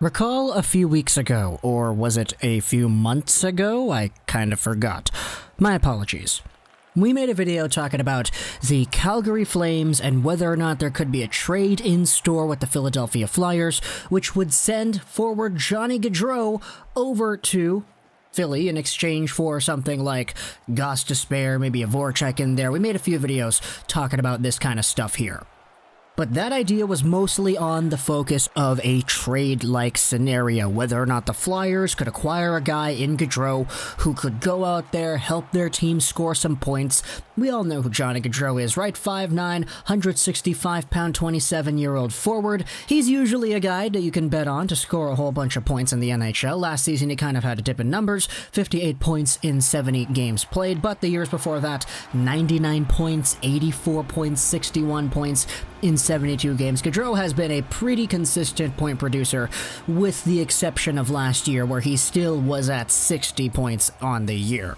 Recall a few weeks ago, or was it a few months ago? I kind of forgot. My apologies. We made a video talking about the Calgary Flames and whether or not there could be a trade in store with the Philadelphia Flyers, which would send forward Johnny Gaudreau over to Philly in exchange for something like Goss Despair, maybe a Voracek in there. We made a few videos talking about this kind of stuff here. But that idea was mostly on the focus of a trade-like scenario, whether or not the Flyers could acquire a guy in Gaudreau who could go out there, help their team score some points. We all know who Johnny Gaudreau is, right? 5'9", 165-pound, 27-year-old forward. He's usually a guy that you can bet on to score a whole bunch of points in the NHL. Last season, he kind of had a dip in numbers, 58 points in 70 games played, but the years before that, 99 points, 84 points, 61 points in 72 games. Gaudreau has been a pretty consistent point producer, with the exception of last year, where he still was at 60 points on the year.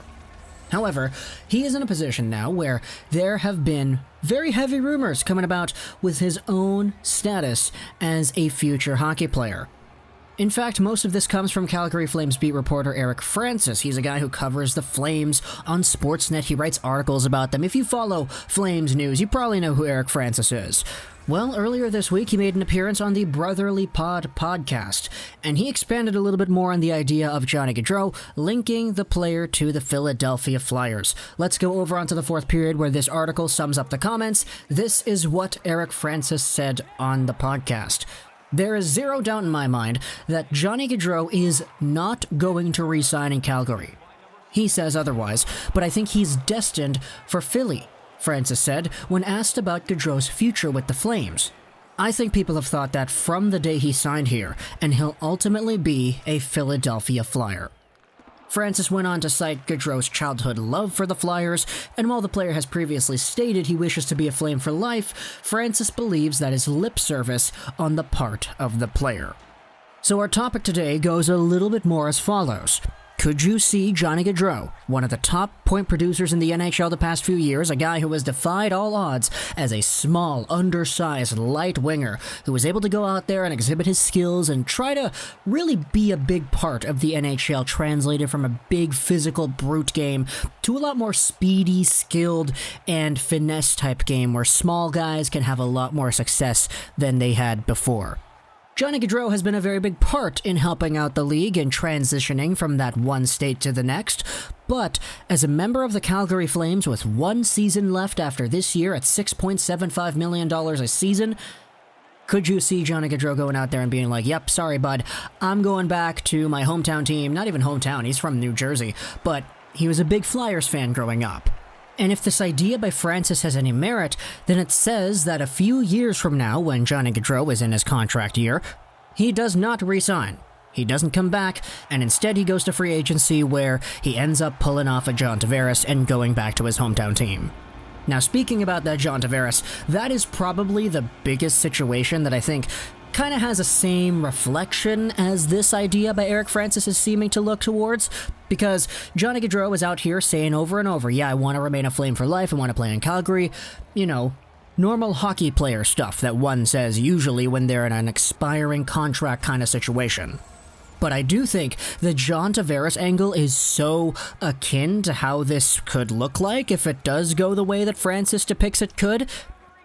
However, he is in a position now where there have been very heavy rumors coming about with his own status as a future hockey player. In fact, most of this comes from Calgary Flames beat reporter Eric Francis. He's a guy who covers the Flames on Sportsnet. He writes articles about them. If you follow Flames news, you probably know who Eric Francis is. Well, earlier this week, he made an appearance on the Brotherly Pod podcast, and he expanded a little bit more on the idea of Johnny Gaudreau linking the player to the Philadelphia Flyers. Let's go over onto the fourth period where this article sums up the comments. This is what Eric Francis said on the podcast. There is zero doubt in my mind that Johnny Gaudreau is not going to re-sign in Calgary. He says otherwise, but I think he's destined for Philly, Francis said when asked about Gaudreau's future with the Flames. I think people have thought that from the day he signed here, and he'll ultimately be a Philadelphia Flyer. Francis went on to cite Gaudreau's childhood love for the Flyers, and while the player has previously stated he wishes to be a Flame for life, Francis believes that is lip service on the part of the player. So our topic today goes a little bit more as follows. Could you see Johnny Gaudreau, one of the top point producers in the NHL the past few years, a guy who has defied all odds as a small, undersized, light winger, who was able to go out there and exhibit his skills and try to really be a big part of the NHL, translated from a big physical brute game to a lot more speedy, skilled, and finesse type game where small guys can have a lot more success than they had before? Johnny Gaudreau has been a very big part in helping out the league and transitioning from that one state to the next, but as a member of the Calgary Flames with one season left after this year at $6.75 million a season, could you see Johnny Gaudreau going out there and being like, yep, sorry bud, I'm going back to my hometown team, not even hometown, he's from New Jersey, but he was a big Flyers fan growing up. And if this idea by Francis has any merit, then it says that a few years from now, when Johnny Gaudreau is in his contract year, he does not re-sign. He doesn't come back, and instead he goes to free agency where he ends up pulling off a John Tavares and going back to his hometown team. Now, speaking about that John Tavares, that is probably the biggest situation that I think kind of has the same reflection as this idea by Eric Francis is seeming to look towards, because Johnny Gaudreau is out here saying over and over, yeah, I want to remain a Flame for life, I want to play in Calgary, you know, normal hockey player stuff that one says usually when they're in an expiring contract kind of situation. But I do think the John Tavares angle is so akin to how this could look like if it does go the way that Francis depicts it could.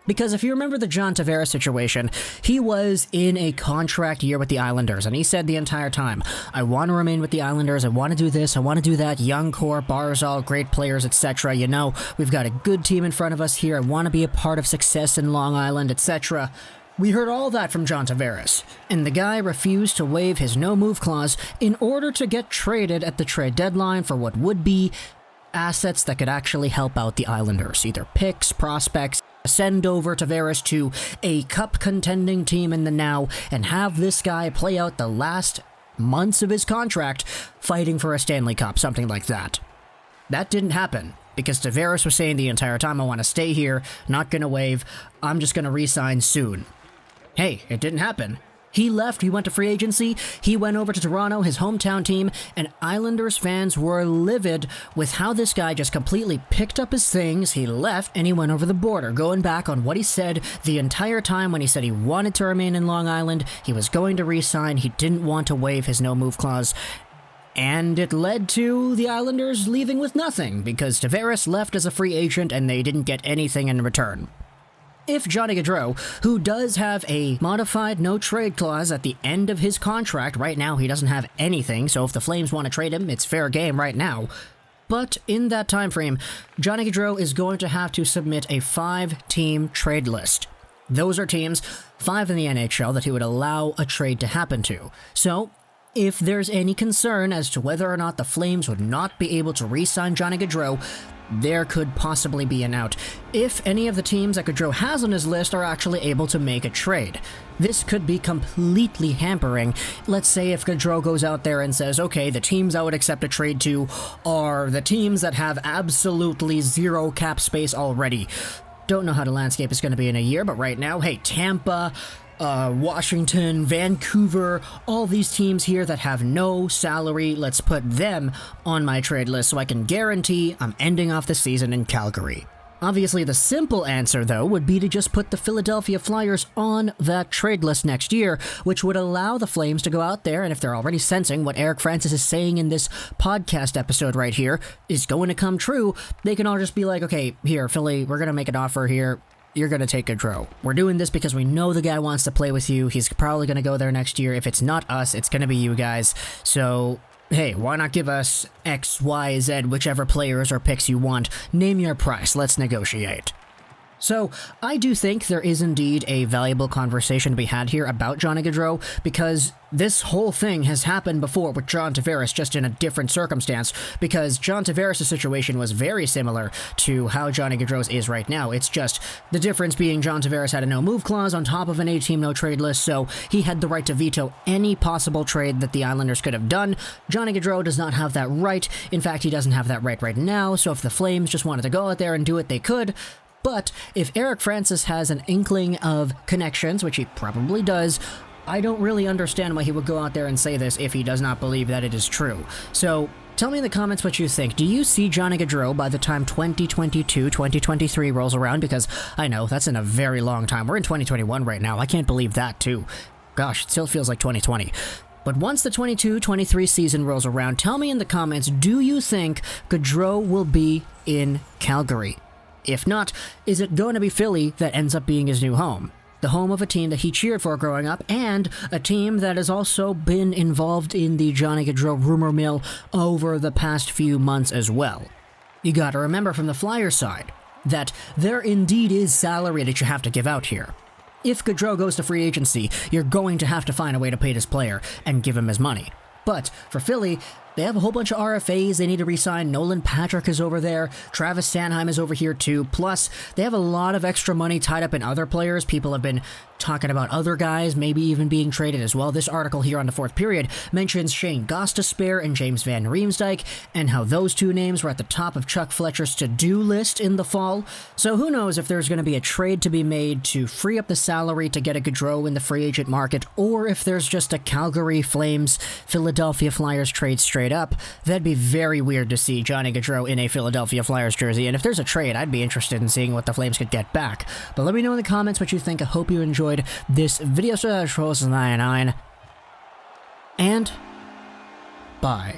Because if you remember the John Tavares situation, he was in a contract year with the Islanders, and he said the entire time, I want to remain with the Islanders, I want to do this, I want to do that, young core, Barzal, great players, etc. You know, we've got a good team in front of us here, I want to be a part of success in Long Island, etc. We heard all that from John Tavares, and the guy refused to waive his no-move clause in order to get traded at the trade deadline for what would be assets that could actually help out the Islanders, either picks, prospects, send over Tavares to a cup-contending team in the now, and have this guy play out the last months of his contract fighting for a Stanley Cup, something like that. That didn't happen, because Tavares was saying the entire time, I want to stay here, not going to waive, I'm just going to re-sign soon. Hey, it didn't happen. He left, he went to free agency, he went over to Toronto, his hometown team, and Islanders fans were livid with how this guy just completely picked up his things, he left, and he went over the border, going back on what he said the entire time when he said he wanted to remain in Long Island, he was going to re-sign, he didn't want to waive his no-move clause. And it led to the Islanders leaving with nothing, because Tavares left as a free agent and they didn't get anything in return. If Johnny Gaudreau, who does have a modified no-trade clause at the end of his contract, right now he doesn't have anything, so if the Flames want to trade him, it's fair game right now. But in that time frame, Johnny Gaudreau is going to have to submit a 5-team trade list. Those are teams, 5 in the NHL, that he would allow a trade to happen to. So, if there's any concern as to whether or not the Flames would not be able to re-sign Johnny Gaudreau, there could possibly be an out if any of the teams that Gaudreau has on his list are actually able to make a trade. This could be completely hampering. Let's say if Gaudreau goes out there and says, okay, the teams I would accept a trade to are the teams that have absolutely zero cap space already. Don't know how the landscape is going to be in a year, but right now, hey, Tampa, Washington, Vancouver, all these teams here that have no salary, let's put them on my trade list so I can guarantee I'm ending off the season in Calgary. Obviously, the simple answer, though, would be to just put the Philadelphia Flyers on that trade list next year, which would allow the Flames to go out there, and if they're already sensing what Eric Francis is saying in this podcast episode right here is going to come true, they can all just be like, okay, here, Philly, we're going to make an offer here. You're going to take Gaudreau. We're doing this because we know the guy wants to play with you. He's probably going to go there next year. If it's not us, it's going to be you guys. So, hey, why not give us X, Y, Z, whichever players or picks you want? Name your price. Let's negotiate. So, I do think there is indeed a valuable conversation to be had here about Johnny Gaudreau, because this whole thing has happened before with John Tavares, just in a different circumstance, because John Tavares' situation was very similar to how Johnny Gaudreau's is right now. It's just the difference being John Tavares had a no-move clause on top of an 8-team no-trade list, so he had the right to veto any possible trade that the Islanders could have done. Johnny Gaudreau does not have that right. In fact, he doesn't have that right now, so if the Flames just wanted to go out there and do it, they could. But if Eric Francis has an inkling of connections, which he probably does, I don't really understand why he would go out there and say this if he does not believe that it is true. So, tell me in the comments what you think. Do you see Johnny Gaudreau by the time 2022, 2023 rolls around? Because I know, that's in a very long time. We're in 2021 right now. I can't believe that, too. Gosh, it still feels like 2020. But once the 22-23 season rolls around, tell me in the comments, do you think Gaudreau will be in Calgary? If not, is it going to be Philly that ends up being his new home? The home of a team that he cheered for growing up, and a team that has also been involved in the Johnny Gaudreau rumor mill over the past few months as well. You gotta remember from the Flyers side that there indeed is salary that you have to give out here. If Gaudreau goes to free agency, you're going to have to find a way to pay this player and give him his money. But for Philly, they have a whole bunch of RFAs they need to re-sign. Nolan Patrick is over there. Travis Sanheim is over here too. Plus, they have a lot of extra money tied up in other players. People have been talking about other guys maybe even being traded as well. This article here on the fourth period mentions Shane Gostisbehere and James Van Riemsdyk, and how those two names were at the top of Chuck Fletcher's to-do list in the fall. So who knows if there's going to be a trade to be made to free up the salary to get a Gaudreau in the free agent market, or if there's just a Calgary Flames, Philadelphia Flyers trade straight up. That'd be very weird to see Johnny Gaudreau in a Philadelphia Flyers jersey, and if there's a trade, I'd be interested in seeing what the Flames could get back. But let me know in the comments what you think. I hope you enjoyed this video. So that's 99, and bye.